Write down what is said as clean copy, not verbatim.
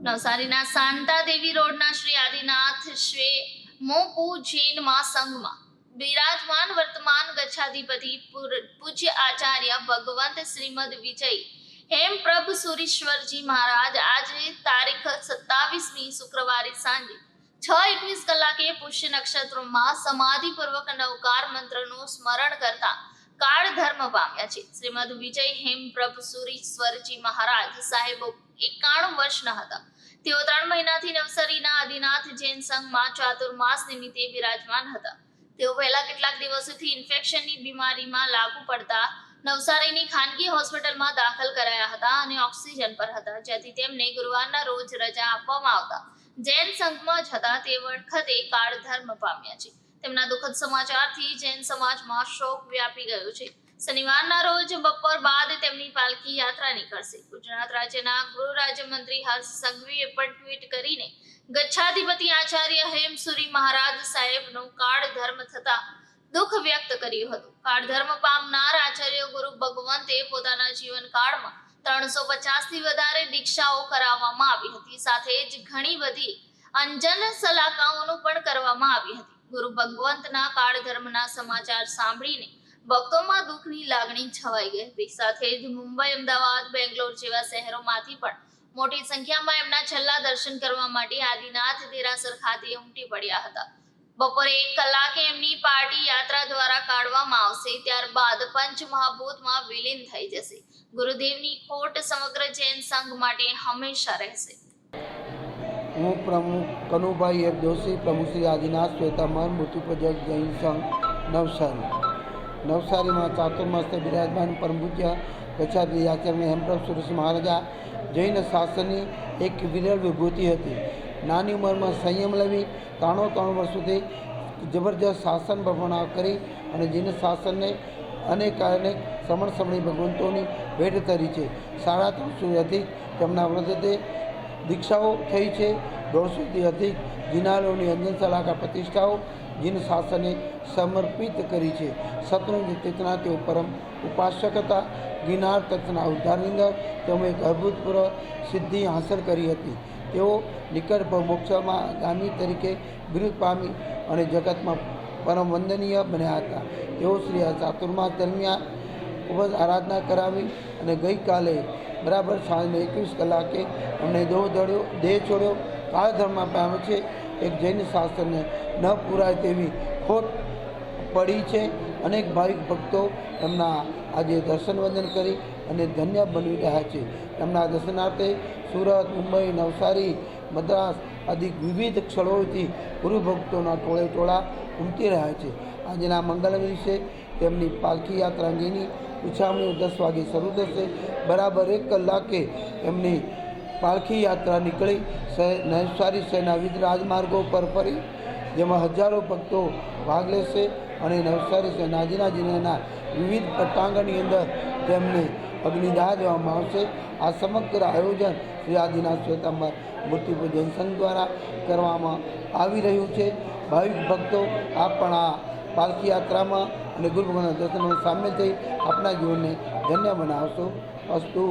નવસારીના શાંતા દેવી રોડના શ્રી આદિનાથ શ્રી મોપુ જૈન મહાસંઘમાં બિરાજમાન વર્તમાન ગચ્છાધિપતિ પૂજ્ય આચાર્ય ભગવંત શ્રીમદ વિજય હેમપ્રભ સુરીશ્વરજી મહારાજ આજે તારીખ 27મી શુક્રવારે સાંજે 6:21 કલાકે પુષ્ય નક્ષત્રમાં સમાધિપૂર્વક નવકાર મંત્રનું સ્મરણ કરતા કાળ ધર્મ પામ્યા છે। શ્રીમદ વિજય હેમપ્રભ સુરીશ્વરજી મહારાજ સાહેબ 91 વર્ષના હતા। તેઓ 3 મહિનાથી નવસારીના આદિનાથ જૈન સંઘમાં ચાતુર્માસ નિમિત્તે બિરાજમાન હતા। તેઓ પહેલા કેટલાક દિવસોથી ઇન્ફેક્શનની બીમારીમાં લાગુ પડતા નવસારીની ખાનગી હોસ્પિટલમાં દાખલ કરાયા હતા અને ઓક્સિજન પર હતા, જેથી તેમને ગુરુવારના રોજ રજા આપવામાં આવતા જૈન સંઘમાં જતા તે વખતે કાળ ધર્મ પામ્યા છે। તેમના દુઃખદ સમાચારથી જૈન સમાજમાં શોક વ્યાપી ગયો છે। શનિવારના રોજ બપોર બાદ તેમની પાલખી યાત્રા નીકળશે। ગુજરાત રાજ્યના ગૃહ રાજ્યમંત્રી હર્ષ સંઘવીએ પણ ટ્વીટ કરીને ગચ્છાધિપતિ આચાર્ય હેમસુરી મહારાજ સાહેબનો કાળ ધર્મ થતા દુઃખ વ્યક્ત કર્યું હતું। કાળ ધર્મ પામનાર આચાર્ય ગુરુ ભગવંતે પોતાના જીવનકાળમાં 350થી વધારે દીક્ષાઓ કરાવવામાં આવી હતી, સાથે જ ઘણી બધી અંજન સલાકાઓનું પણ કરવામાં આવી હતી। ગુરુ ભગવંતના કાળ ધર્મના સમાચાર સાંભળીને ભક્તોમાં દુઃખની લાગણી છવાઈ ગઈ હતી, સાથે જ મુંબઈ, અમદાવાદ, બેંગ્લોર જેવા શહેરોમાંથી પણ મોટી સંખ્યામાં એમના છેલ્લા દર્શન કરવા માટે આદિનાથ દેરાસર ખાતે ઉમટી પડ્યા હતા। બપોરે 1 કલાકે એમની પાર્ટી યાત્રા દ્વારા કાઢવામાં આવશે, ત્યારબાદ પંચ મહાભૂતમાં વિલીન થઈ જશે। ગુરુદેવની ખોટ સમગ્ર જૈન સંઘ માટે હંમેશા રહેશે। હું પ્રમુખ કનુભાઈ એફ જોશી, પ્રમુખ શ્રી આદિનાથ શ્વેતામન મૂર્તિપૂજક જૈન સંઘ નવસારીમાં ચાતુર્માસે બિરાજમાન પરમ પૂજ્ય ગચ્છાધિપતિ આચાર્ય હેમપ્રભ સુરીશ્વરજી મહારાજા જૈન શાસનની એક વિરલ વિભૂતિ હતી। નાની ઉંમરમાં સંયમ લેવી, 93 વર્ષ સુધી જબરજસ્ત શાસન બપણા કરી અને જૈન શાસનને અનેક સમણ સમણી ભગવંતોની ભેટ ધરી છે। 350 અધિક તેમના વ્રતે દીક્ષાઓ થઈ છે। 150થી અધિક જિનાલોની અંજન સલાકા પ્રતિષ્ઠાઓ જૈન શાસને સમર્પિત કરી છે। શત્રુંજય ચેતના તેઓ પરમ ઉપાસક હતા। ગિરનાર તત્વના ઉદ્ધારની અંદર તેમણે એક અભૂતપૂર્વ સિદ્ધિ હાંસલ કરી હતી। તેઓ નિકટ મોક્ષમાં ગામી તરીકે બિરુદ પામી અને જગતમાં પરમ વંદનીય બન્યા હતા। તેઓ શ્રી ચાતુર્માસ દરમિયાન ખૂબ જ આરાધના કરાવી અને ગઈકાલે બરાબર સાંજે 21 કલાકે અમને દેહ છોડ્યો। કાળ ધર્મ પામ્યો છે। એક જૈન શાસ્ત્રને ન પૂરાય તેવી ખોટ પડી છે। અનેક ભાવિક ભક્તો એમના આજે દર્શન વંદન કરી અને ધન્ય બની રહ્યા છે। એમના દર્શનાર્થે સુરત, મુંબઈ, નવસારી, મદ્રાસ આદિ વિવિધ સ્થળોએથી ગુરુ ભક્તોના ટોળા ઉમટી રહ્યા છે। આજના મંગલ દિવસે તેમની પાલખી યાત્રા અંગેની ઉછામણીઓ 10 વાગે શરૂ થશે। બરાબર 1 કલાકે એમની પાલખી યાત્રા નીકળી નવસારી શહેરના વિવિધ રાજમાર્ગો પર ફરી, જેમાં હજારો ભક્તો ભાગ લેશે અને નવસારી શહેરના આદિનાથ જિલ્લાના વિવિધ પટ્ટાંગણની અંદર તેમને અગ્નિદાહ દેવામાં આવશે। આ સમગ્ર આયોજન શ્રી આદિનાથ શ્વેતાંબર મૂર્તિપૂજન સંઘ દ્વારા કરવામાં આવી રહ્યું છે। ભાવિક ભક્તો આપ પણ આ પાલખી યાત્રામાં અને ગુરુ ભગવાનના દર્શનમાં સામેલ થઈ આપણા જીવનને ધન્ય બનાવશો। અસ્તુ।